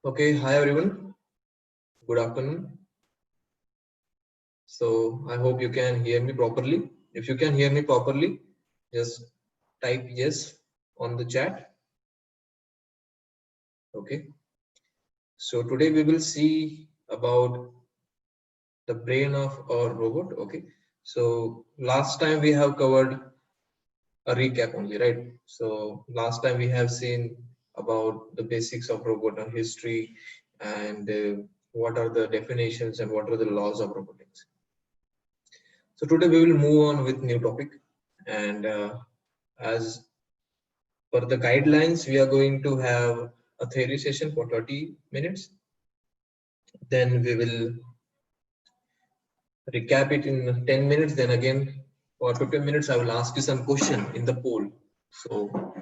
Okay, hi everyone. Good afternoon. So I hope you can hear me properly. If you can hear me properly, just type yes on the chat. Okay. So today we will see about the brain of a robot. Okay. So last time we have covered a recap only, right? So last time we have seen about the basics of robot and history and what are the definitions and what are the laws of robotics. So today we will move on with new topic, and as per the guidelines, we are going to have a theory session for 30 minutes. Then we will recap it in 10 minutes. Then again for 15 minutes, I will ask you some question in the poll. So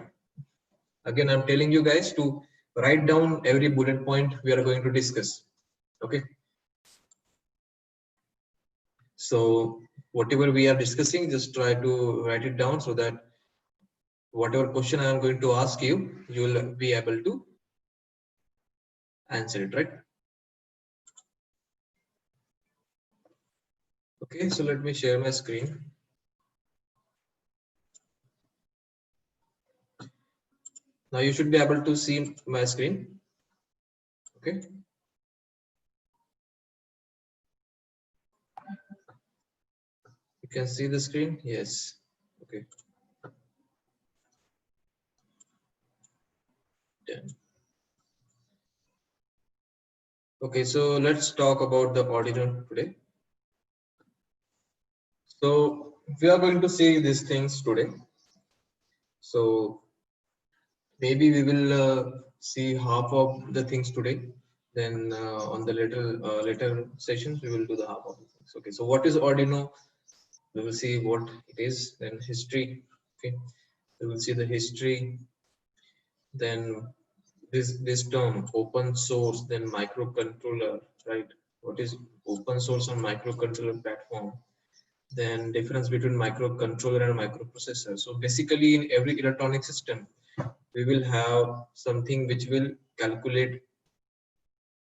again, I'm telling you guys to write down every bullet point we are going to discuss. Okay. So whatever we are discussing, just try to write it down so that whatever question I am going to ask you, you will be able to answer it, right? Okay, so let me share my screen. Now you should be able to see my screen. Okay. You can see the screen. Yes. Okay. Done. Okay, so let's talk about the Arduino today. So we are going to see these things today. So maybe we will see half of the things today. Then on the later sessions we will do the half of the things. Okay. So what is Arduino? We will see what it is. Then history. Okay. We will see the history. Then this term open source, then microcontroller, right? What is open source and microcontroller platform? Then difference between microcontroller and microprocessor. So basically in every electronic system we will have something which will calculate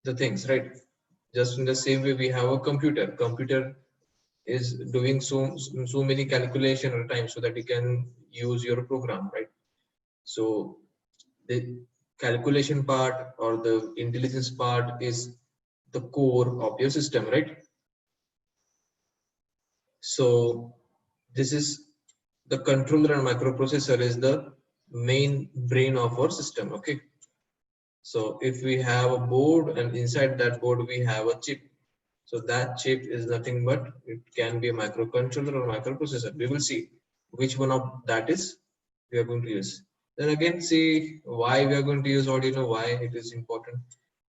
the things, right? Just in the same way we have a computer is doing so many calculation at a time so that you can use your program, right? So the calculation part or the intelligence part is the core of your system, right? So this is the controller and microprocessor is the main brain of our system. Okay. So if we have a board and inside that board we have a chip, so that chip is nothing but it can be a microcontroller or microprocessor. We will see which one of that is we are going to use. Then again see why we are going to use Arduino, why it is important,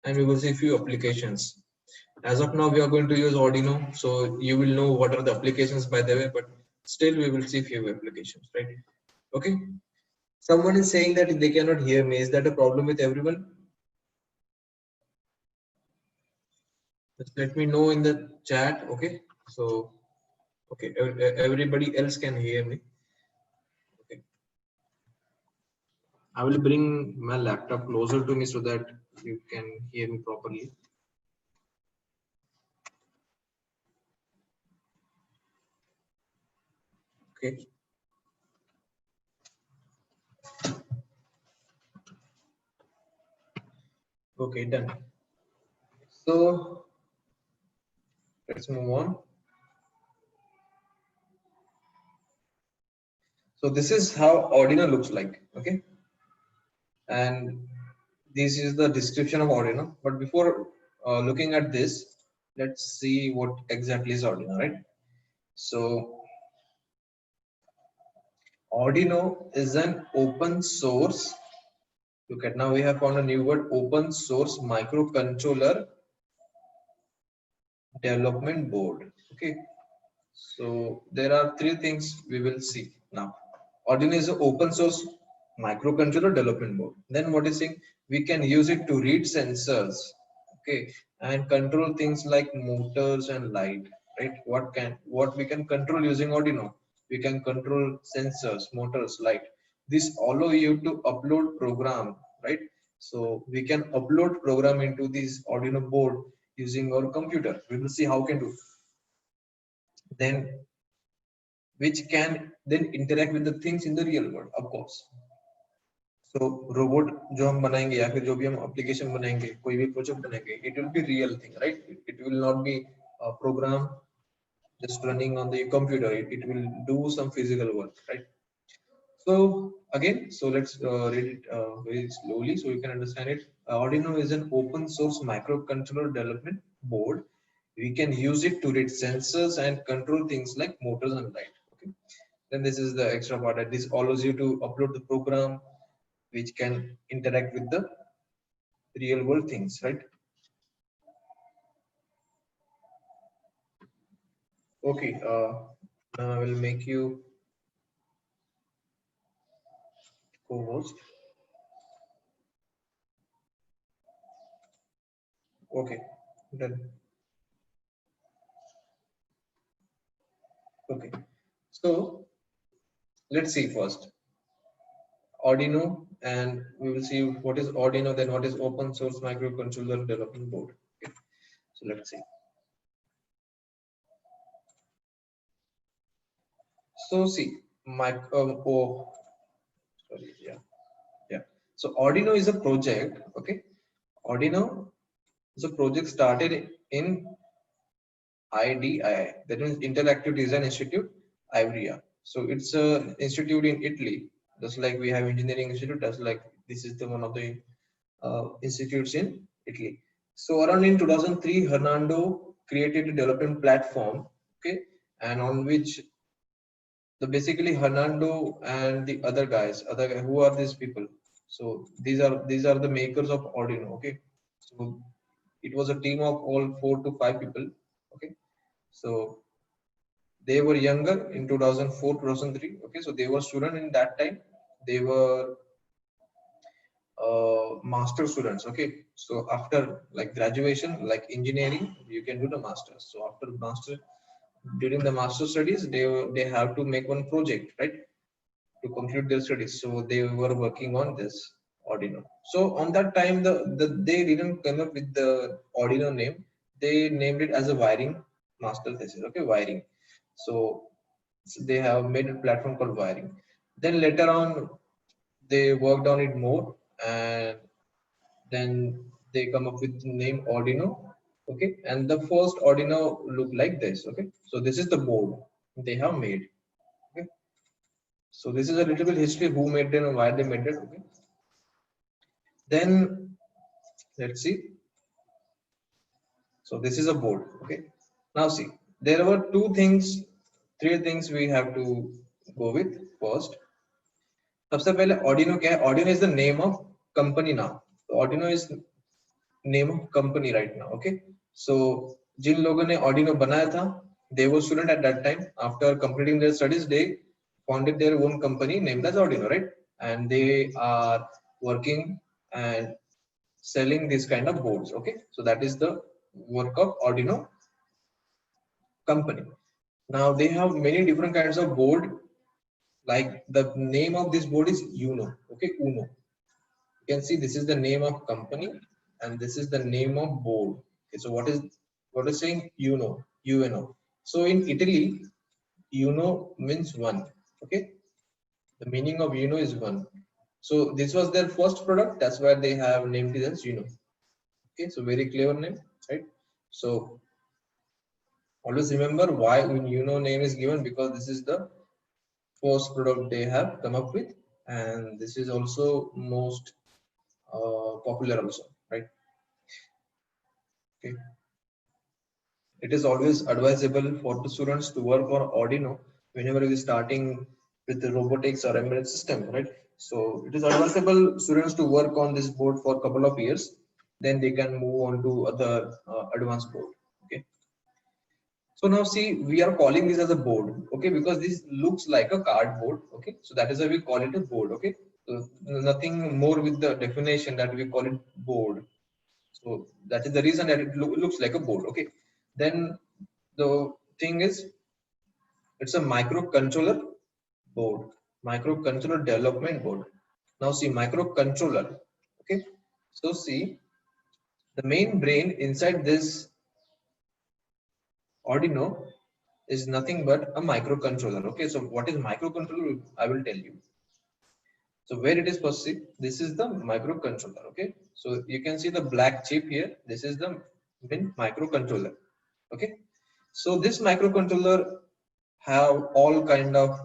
and we will see few applications. As of now we are going to use Arduino, so you will know what are the applications by the way, but still we will see few applications, right? Okay. Someone is saying that they cannot hear me. Is that a problem with everyone? Just let me know in the chat. Okay. So okay, everybody else can hear me. Okay. I will bring my laptop closer to me so that you can hear me properly. Okay. Okay, done. So let's move on. So this is how Arduino looks like. Okay. And this is the description of Arduino. But before looking at this, let's see what exactly is Arduino, right? So Arduino is an open source. Look at now we have found a new word, open source microcontroller development board. Okay. So there are three things we will see now. Arduino is an open source microcontroller development board. Then what is saying? We can use it to read sensors, okay, and control things like motors and light, right? What we can control using Arduino? We can control sensors, motors, light. This allow you to upload program, right? So we can upload program into this Arduino board using our computer. We will see how can do. Then which can then interact with the things in the real world, of course. So robot जो हम बनाएंगे या फिर जो भी हम application बनाएंगे, कोई भी project बनाएंगे, it will be real thing, right? It will not be a program just running on the computer. It will do some physical work, right? So again, so let's read it very slowly so you can understand it. Arduino is an open source microcontroller development board. We can use it to read sensors and control things like motors and light. Okay. Then this is the extra part that this allows you to upload the program which can interact with the real world things, right? Okay. Now I will make you co-host. Okay. Done. Okay. So let's see first Arduino, and we will see what is Arduino, then what is open source microcontroller development board. Okay. So let's see. So see, oh, sorry, yeah. So Arduino is a project. Okay, Arduino is a project started in IDI, that means Interactive Design Institute, Ivrea. So it's a institute in Italy, just like we have engineering institute. That's like this is the one of the institutes in Italy. So around in 2003, Hernando created a development platform, okay, and on which the basically Hernando and the other guys, who are these people? So these are the makers of Arduino, okay. So it was a team of all 4 to 5 people, okay. So they were younger in 2004, 2003, okay. So they were student in that time. They were master students, okay. So after like graduation, like engineering, you can do the masters. So after master, during the master studies, they have to make one project, right, to conclude their studies. So they were working on this Arduino. So on that time, they didn't come up with the Arduino name. They named it as a wiring master thesis, okay, wiring. So they have made a platform called wiring. Then later on they worked on it more, and then they come up with the name Arduino, okay. And the first Arduino look like this, okay. So this is the board they have made, okay. So this is a little bit history, who made it and why they made it, okay. Then let's see. So this is a board, okay. Now see, there were three things we have to go with. First, सबसे पहले Arduino क्या है? Arduino is the name of company now. So Arduino is name of company right now, okay. So जिन लोगों ने Arduino बनाया था, they were student at that time. After completing their studies, they founded their own company named as Arduino, right? And they are working and selling this kind of boards, okay. So that is the work of Arduino company. Now they have many different kinds of board. Like the name of this board is Uno, okay, Uno. You can see this is the name of company and this is the name of board. Okay, so what is saying Uno, UNO. So in Italy, Uno means one, okay. The meaning of Uno is one. So this was their first product. That's why they have named it as Uno. Okay, so very clever name, right? So always remember why Uno name is given, because this is the first product they have come up with, and this is also most popular also, right? Okay. It is always advisable for the students to work on Arduino whenever you are starting with the robotics or embedded system, right? So it is advisable students to work on this board for a couple of years, then they can move on to other advanced board. Okay. So now see, we are calling this as a board, okay, because this looks like a cardboard, okay. So that is why we call it a board, okay. So nothing more with the definition that we call it board. So that is the reason that it looks like a board, okay. Then the thing is, it's a microcontroller board, microcontroller development board. Now see, microcontroller, okay. So see, the main brain inside this Arduino is nothing but a microcontroller. Okay, so what is microcontroller? I will tell you. So where it is perceived, this is the microcontroller. Okay, so you can see the black chip here. This is the main microcontroller. Okay, so this microcontroller have all kind of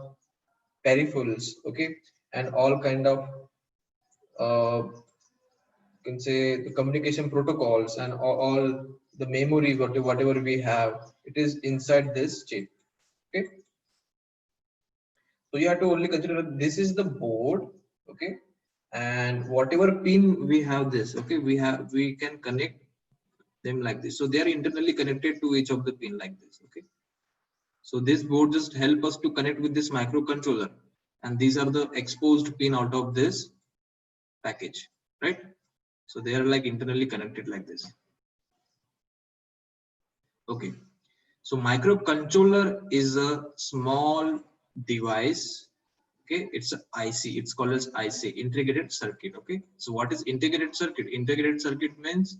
peripherals. Okay, and all kind of you can say the communication protocols and all the memory whatever we have, it is inside this chip. Okay, so you have to only consider this is the board. Okay, and whatever pin we have this, okay, we can connect them like this. So they are internally connected to each of the pin like this. Okay, so this board just help us to connect with this microcontroller, and these are the exposed pin out of this package, right? So they are like internally connected like this. Okay, so microcontroller is a small device. Okay, it's a IC. It's called as IC, integrated circuit. Okay, so what is integrated circuit? Integrated circuit means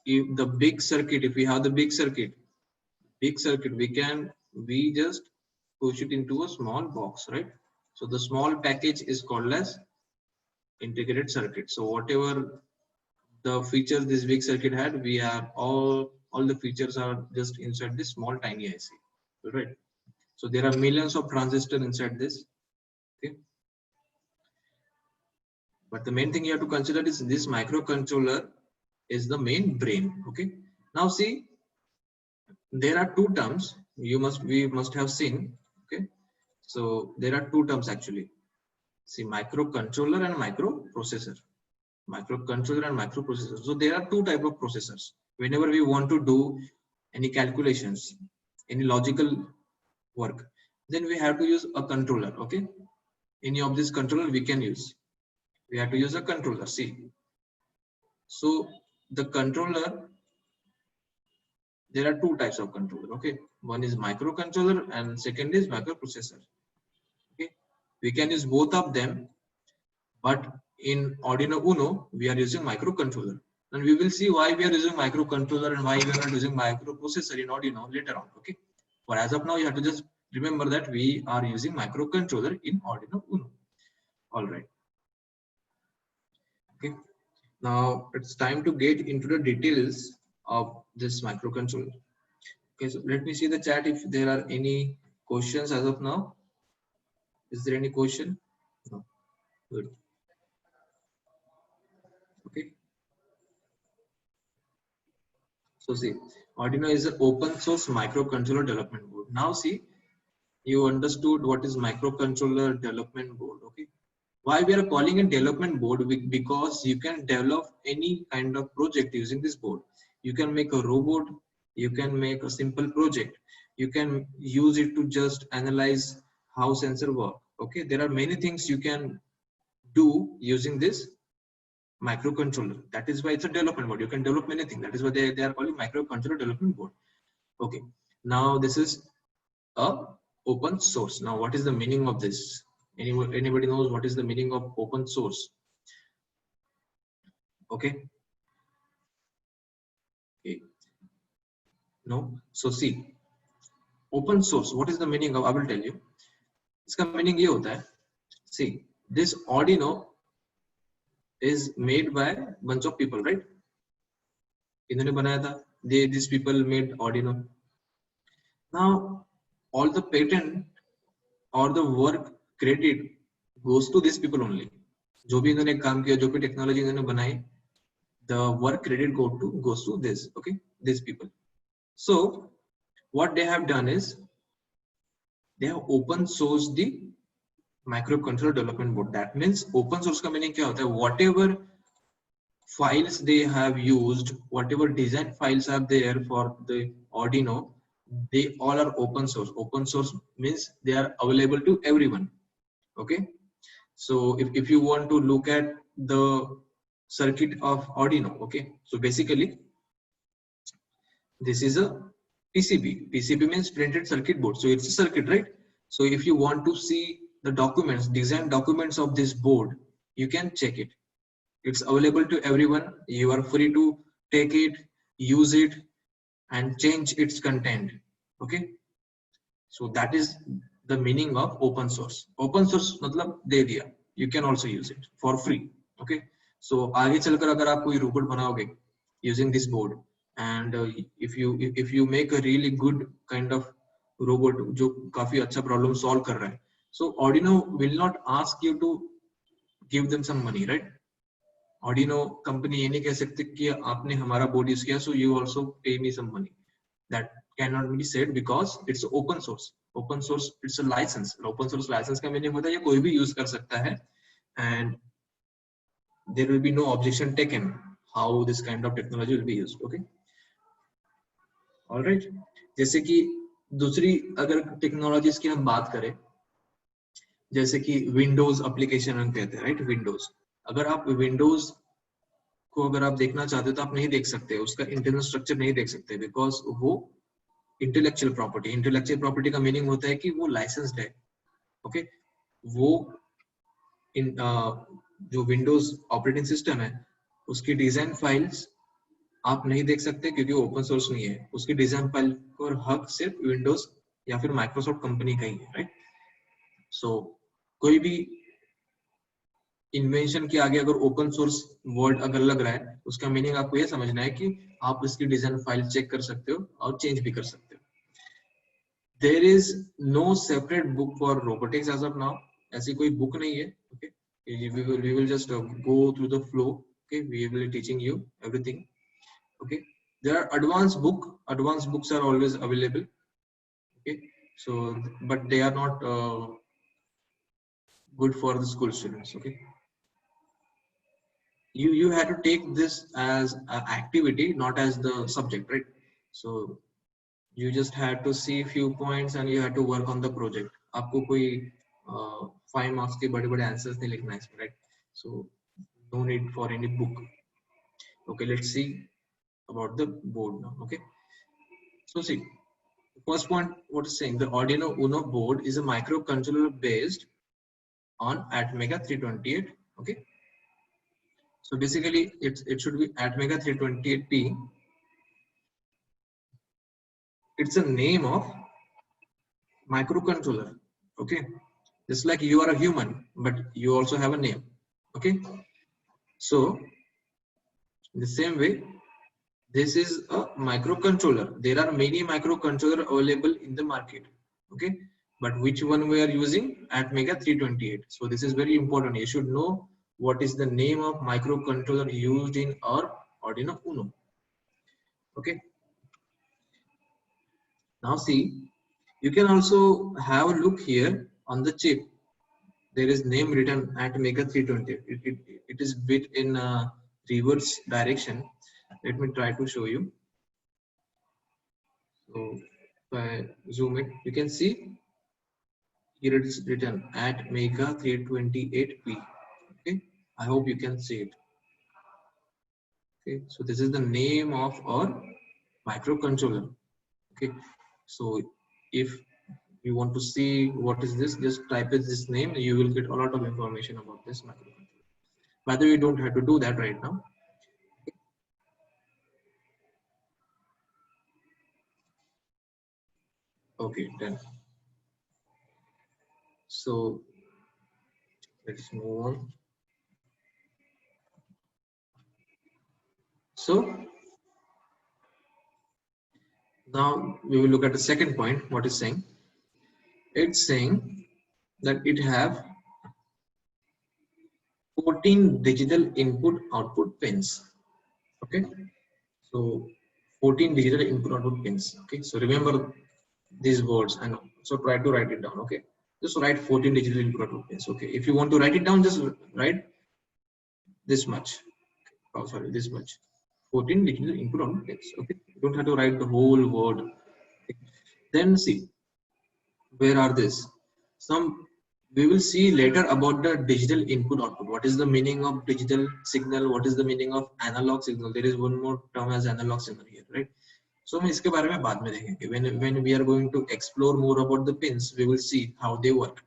if the big circuit, if we have the big circuit, we just push it into a small box, right? So the small package is called as integrated circuit. So whatever the features this big circuit had, we have all the features are just inside this small tiny IC, right? So there are millions of transistors inside this. Okay, but the main thing you have to consider is this microcontroller is the main brain. Okay, now see, there are two terms we must have seen. Okay, so there are two terms actually. See, microcontroller and microprocessor. Microcontroller and microprocessor. So there are two type of processors. Whenever we want to do any calculations, any logical work, then we have to use a controller. Okay, any of this controller we can use. We have to use a controller. See, so the controller, there are two types of controller. Okay, one is microcontroller and second is microprocessor. Okay, we can use both of them, but in Arduino Uno we are using microcontroller, and we will see why we are using microcontroller and why we are not using microprocessor in Arduino later on. Okay, but as of now you have to just remember that we are using microcontroller in Arduino Uno. All right. Okay, now it's time to get into the details of this microcontroller. Okay, so let me see the chat if there are any questions as of now. Is there any question? No. Good. Okay. So see, Arduino is an open source microcontroller development board. Now see, you understood what is microcontroller development board. Okay. Why we are calling it development board? Because you can develop any kind of project using this board. You can make a robot, you can make a simple project, you can use it to just analyze how sensor work. Okay, there are many things you can do using this microcontroller. That is why it's a development board. You can develop many things. That is why they are calling microcontroller development board. Okay, now this is a open source. Now what is the meaning of this? Anybody knows what is the meaning of open source? Okay. Okay. No. So see, open source. What is the meaning of? I will tell you. इसका meaning ये होता है. See, this Arduino is made by bunch of people, right? इन्होंने बनाया था. These people made Arduino. Now, all the patent or the work credit goes to these people only. जो भी इन्होंने काम किया, जो भी टेक्नोलॉजी इन्होंने बनाई, the work credit goes to this. Okay, these people. So what they have done is they have open sourced the microcontroller development board. That means open source का meaning क्या होता है? Whatever files they have used, whatever design files are there for the Arduino, they all are open source. Open source means they are available to everyone. Okay, so if you want to look at the circuit of Arduino, okay, so basically this is a PCB. PCB means printed circuit board. So it's a circuit, right? So if you want to see the documents, design documents of this board, you can check it. It's available to everyone. You are free to take it, use it, and change its content. Okay, so that is the meaning of open source. Open source मतलब दे दिया, you can also use it for free. Okay, so आगे चलकर अगर आप कोई robot बनाओगे using this board, and if you make a really good kind of robot जो काफी अच्छा problem solve कर रहा है, so Arduino will not ask you to give them some money, right? Arduino company ये नहीं कह सकते कि आपने हमारा board use किया, so you also pay me some money. That cannot be said because it's open source. Open source, it's a license. Open source license का meaning होता है ये कोई भी use कर सकता है, and there will be no objection taken how this kind of technology will be used. Okay, all right. जैसे कि दूसरी अगर टेक्नोलॉजीज की हम बात करें, जैसे कि विंडोज एप्लीकेशन हम कहते हैं, राइट? विंडोज, अगर आप विंडोज को अगर आप देखना चाहते हो तो आप नहीं देख सकते, उसका इंटरनल स्ट्रक्चर नहीं देख सकते, बिकॉज वो इंटेलेक्चुअल प्रॉपर्टी, इंटेलेक्चुअल प्रॉपर्टी का मीनिंग होता है कि वो लाइसेंस्ड है. ओके, वो जो विंडोज ऑपरेटिंग सिस्टम है उसकी डिजाइन फाइल्स आप नहीं देख सकते क्योंकि वो ओपन सोर्स नहीं है. उसकी डिजाइन फाइल और हक सिर्फ विंडोज या फिर माइक्रोसॉफ्ट कंपनी का ही है, राइट? सो कोई भी इन्वेंशन के आगे अगर ओपन सोर्स वर्ड अगर लग रहा है, उसका मीनिंग आपको ये समझना है कि आप इसकी डिजाइन फाइल चेक कर सकते हो और चेंज भी कर सकते हो. There is no separate book for robotics as of now. ऐसी कोई बुक नहीं है. Okay, we will just go through the flow. Okay, we will be teaching you everything. Okay, there are advanced books are always available. Okay, so but they are not good for the school students. Okay, you had to take this as an activity, not as the subject, right? So you just had to see few points and you had to work on the project. आपको कोई 5 marks के बड़े-बड़े answers नहीं लिखना है इसमें, right? So no need for any book. Okay, let's see about the board now. Okay, so see, the first point, what is saying, the Arduino Uno board is a microcontroller based on Atmega 328. Okay, so basically it should be Atmega 328P. It's a name of microcontroller. Okay, just like you are a human but you also have a name. Okay, so in the same way this is a microcontroller. There are many microcontroller available in the market. Okay, but which one we are using? Atmega 328. So this is very important. You should know what is the name of microcontroller used in our Arduino Uno. Okay, now see, you can also have a look here on the chip. There is name written Atmega 328. It is bit in reverse direction. Let me try to show you. So if I zoom it, you can see here it is written Atmega 328P. Okay, I hope you can see it. Okay, so this is the name of our microcontroller. Okay, so if you want to see what is this, just type in this name, you will get a lot of information about this microcontroller. By the way, you don't have to do that right now. Okay, done. So let's move on. So now we will look at the second point. What is saying? It's saying that it have 14 digital input output pins. Okay, so 14 digital input output pins. Okay, so remember these words and so try to write it down. Okay, just write 14 digital input output pins. Okay, if you want to write it down, just write this much. Oh, sorry, this much. 14 digital input output pins. Okay, you don't have to write the whole word. Okay. Then see, where are this? Some we will see later about the digital input output. What is the meaning of digital signal? What is the meaning of analog signal? There is one more term as analog signal here, right? So हम इसके बारे में बाद में देखेंगे. When we are going to explore more about the pins, we will see how they work.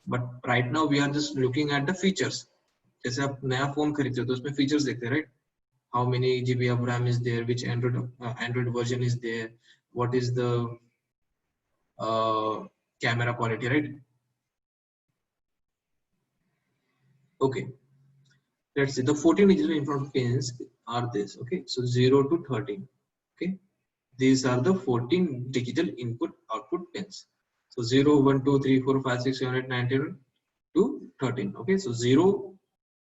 But right now we are just looking at the features. जैसे आप नया फोन खरीदते हो तो उसमें फीचर्स देखते हैं, right? How many GB of RAM is there, which Android version is there, what is the camera quality, right? Okay, let's see. The 14 digital input pins are this. Okay, so 0 to 13. Okay, these are the 14 digital input output pins. So 0, 1, 2, 3, 4, 5, 6, 7, 8, 9, 10 to 13. Okay, so 0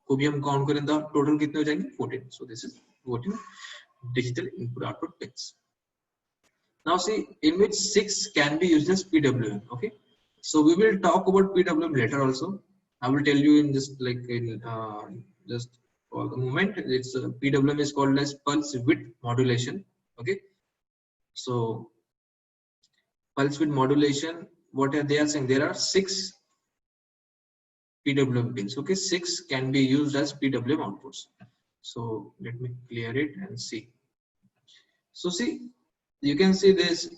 को भी हम count करें तो total कितने हो जाएंगे? 14. So this is 14 digital input output pins. Now see, in which 6 can be used as PWM. Okay, so we will talk about PWM later also. I will tell you in just like in just for the moment. It's PWM is called as pulse width modulation. Okay, so pulse width modulation, what are they are saying? There are 6 PWM pins. Okay, 6 can be used as PWM outputs. So let me clear it and see. So see, you can see this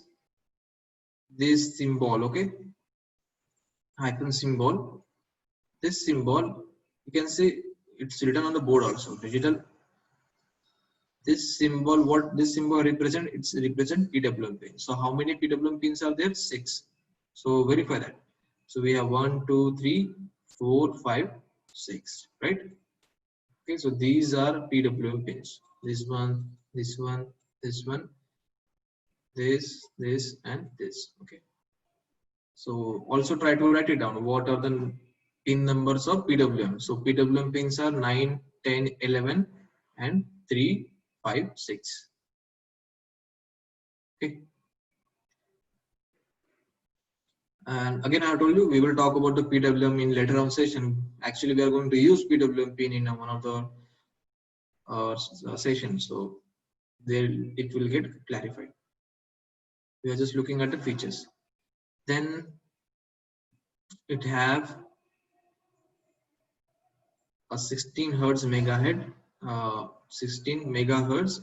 symbol. Okay, icon symbol. This symbol, you can see it's written on the board also, digital. This symbol, what this symbol represent? It's represent PWM pin. So how many PWM pins are there? 6. So verify that. So we have 1, 2, 3, 4, 5, 6, right? Okay, so these are PWM pins. This one, this one, this one, this and this. Okay, so also try to write it down. What are the pin numbers of PWM? So PWM pins are 9, 10, 11 and 3, 5, 6. Okay, and again I have told you we will talk about the PWM in later on session. Actually we are going to use PWM pin in one of the sessions, so there it will get clarified. We are just looking at the features. Then it have a 16 hertz megahertz, 16 megahertz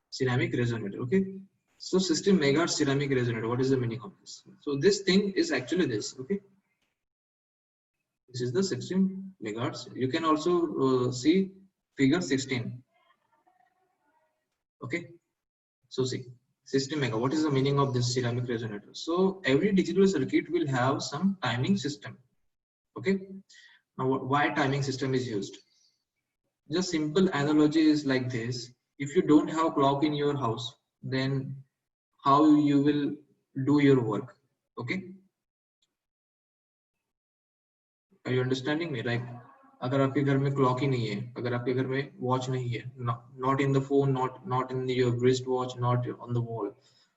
ceramic resonator. Okay, so 16 megahertz ceramic resonator, what is the meaning of this? So this thing is actually this. Okay, this is the 16 megahertz. You can also see figure 16. Okay, so see 16 mega, what is the meaning of this ceramic resonator? So every digital circuit will have some timing system. Okay, now why timing system is used? Just simple analogy is like this. If you don't have clock in your house, then how you will do your work? Okay, are you understanding me? Like अगर आपके घर में clock ही नहीं है, अगर आपके घर में वॉच नहीं है, not in the phone, not in your wrist watch, not on the wall,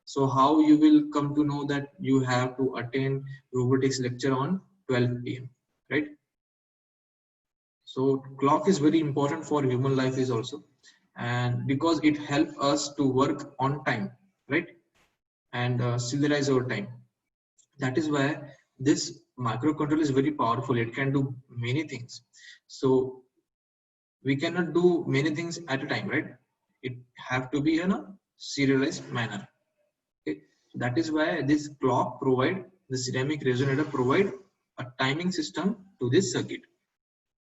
so how you will come to know that you have to attend robotics lecture on 12 p.m. right? So clock is very important for human life is also, and because it helps us to work on time, right? And serialize our time. That is why this microcontroller is very powerful. It can do many things. So we cannot do many things at a time, right? It have to be in a serialized manner. Okay, that is why this clock provide, the ceramic resonator provide a timing system to this circuit.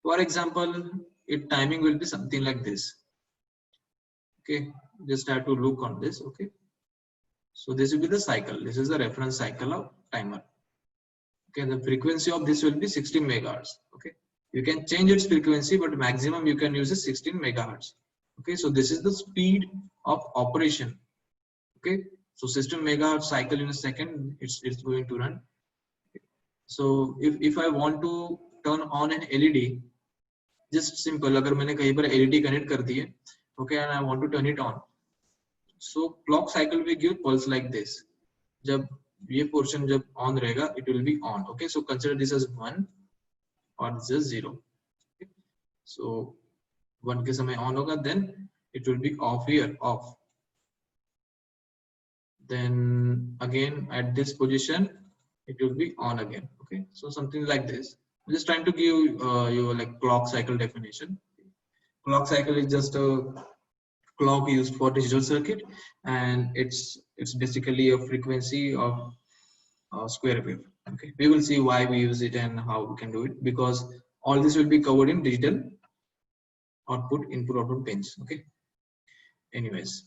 For example, if timing will be something like this. Okay, just have to look on this. Okay, so this will be the cycle. This is the reference cycle of timer. Okay, the frequency of this will be 16 megahertz. Okay, you can change its frequency, but maximum you can use is 16 megahertz. Okay, so this is the speed of operation. Okay, so 16 megahertz cycle in a second, it's going to run. So if I want to turn on an LED, just simple, अगर मैंने कहीं पर LED connect कर दी है, okay, and I want to turn it on, so clock cycle will give pulse like this. जब ये portion जब on रहेगा, it will be on. Okay, so consider this as 1 or this is 0. Okay? So 1 के समय on होगा, then it will be off here, off. Then again at this position it will be on again. Okay, so something like this. I'm just trying to give you like clock cycle definition. Clock cycle is just a clock used for digital circuit, and it's basically a frequency of square wave. Okay, we will see why we use it and how we can do it, because all this will be covered in digital output input pins. Okay. Anyways,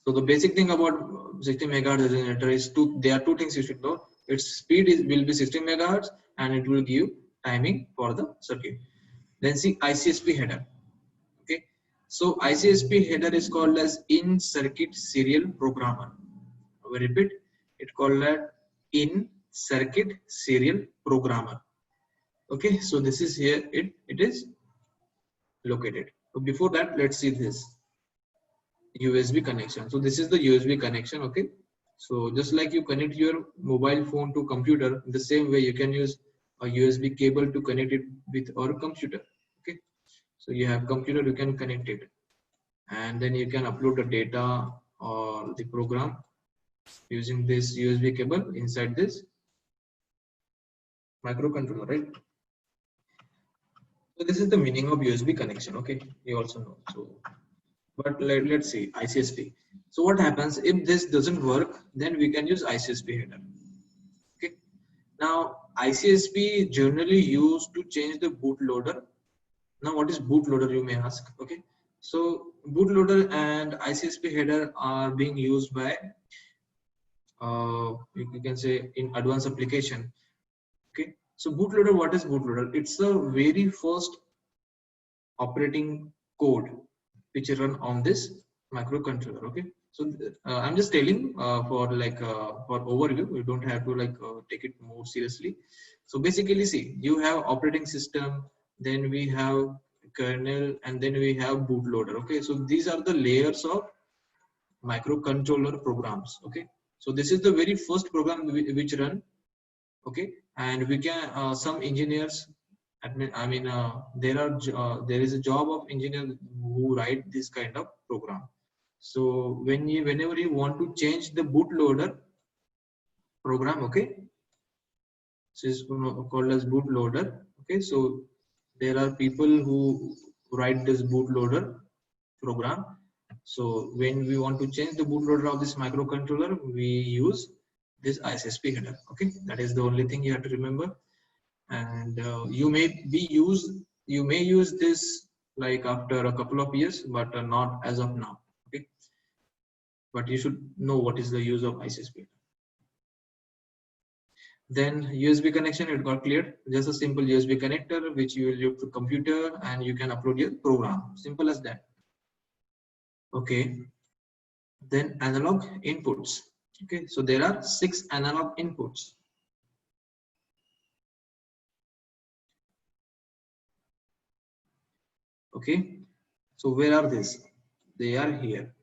so the basic thing about 60 megahertz resonator is there are two things you should know. Its speed will be 60 megahertz and it will give timing for the circuit. Then see ICSP header. Okay, so ICSP header is called as in circuit serial programmer. We repeat, it called as in circuit serial programmer. Okay, so this is here it is located. So before that, let's see this USB connection. So this is the USB connection. Okay, so just like you connect your mobile phone to computer, the same way you can use a USB cable to connect it with our computer. Okay, so you have computer, you can connect it, and then you can upload the data or the program using this USB cable inside this microcontroller, right? So this is the meaning of USB connection. Okay, you also know. So, but let's see ICSP. So what happens if this doesn't work? Then we can use ICSP header. Okay. Now ICSP generally used to change the bootloader. Now what is bootloader, you may ask? Okay. So bootloader and ICSP header are being used by you can say in advanced application. Okay. So bootloader, what is bootloader? It's the very first operating code which run on this microcontroller. Okay, so I'm just telling for overview. You don't have to take it more seriously. So basically, see, you have operating system, then we have kernel, and then we have bootloader. Okay, so these are the layers of microcontroller programs. Okay, so this is the very first program which run. Okay, and we can some engineers there is a job of engineer who write this kind of program. So whenever you want to change the bootloader program, okay, this is called as bootloader. Okay, so there are people who write this bootloader program. So when we want to change the bootloader of this microcontroller, we use this ICSP header. Okay, that is the only thing you have to remember. And you may use this like after a couple of years, but not as of now. Okay, but you should know what is the use of ICSP. Then USB connection, it got cleared. Just a simple USB connector which you will use to computer and you can upload your program. Simple as that. Okay, then analog inputs. Okay, so there are 6 analog inputs. Okay, so where are these? They are here.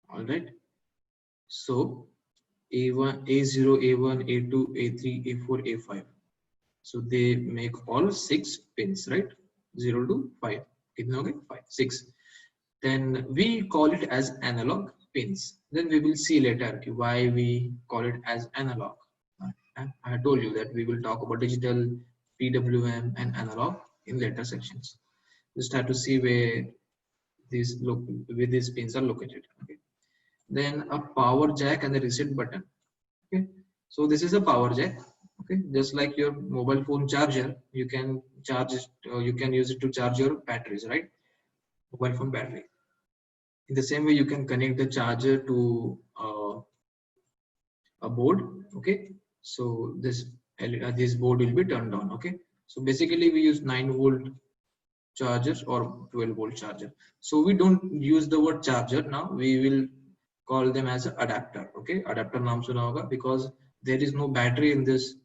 All right, so A1, A0, A1, A2, A3, A4, A5. So they make all 6 pins, right? 0 to 5. Okay, 5, 6. Then we call it as analog pins. Then we will see later why we call it as analog. I told you that we will talk about digital, PWM, and analog in later sections. Just have to see where these pins are located. Okay. Then a power jack and the reset button. Okay, so this is a power jack. Okay, just like your mobile phone charger, you can charge it, you can use it to charge your batteries, right? Mobile phone battery. In the same way, you can connect the charger to a board. Okay, so this board will be turned on. Okay, so basically we use 9-volt chargers or 12-volt charger. So we don't use the word charger now. We will call them as an adapter. Okay, adapter naam suna hoga because there is no battery in this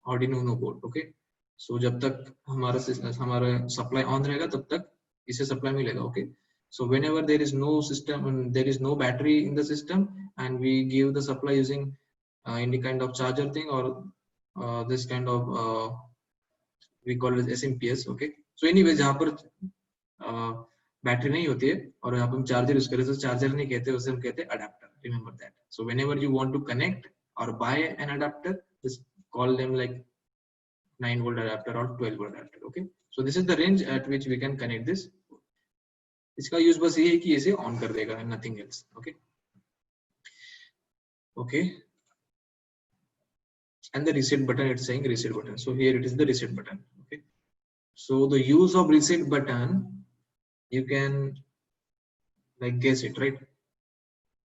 Arduino Uno board. Okay, so जब तक हमारा supply on रहेगा तब तक इसे supply मिलेगा. Okay, so whenever there is no system, there is no battery in the system, and we give the supply using any kind of charger thing or this kind of we call it SMPS. Okay, so anyway जहाँ पर battery नहीं होती है और यहाँ पर हम charger use करें तो चार्जर नहीं कहते, उसे हम कहते हैं adapter. Remember that. So whenever you want to connect or buy an adapter, just call them like 9-volt adapter or 12-volt adapter. Okay, so this is the range at which we can connect this. इसका use बस ये है कि इसे on कर देगा, nothing else. Okay, okay, and the reset button, it's saying reset button, so here it is the reset button. Okay, So the use of reset button, you can like guess it, right?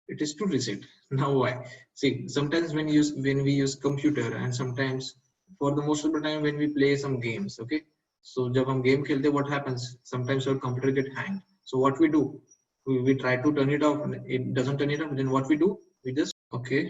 It is to reset. Now why? See, sometimes when we use computer, and sometimes for the most of the time when we play some games, okay? So जब हम game खेलते, what happens? Sometimes our computer get hanged. So what we do? We try to turn it off, and it doesn't turn it off. Then what we do? We just okay.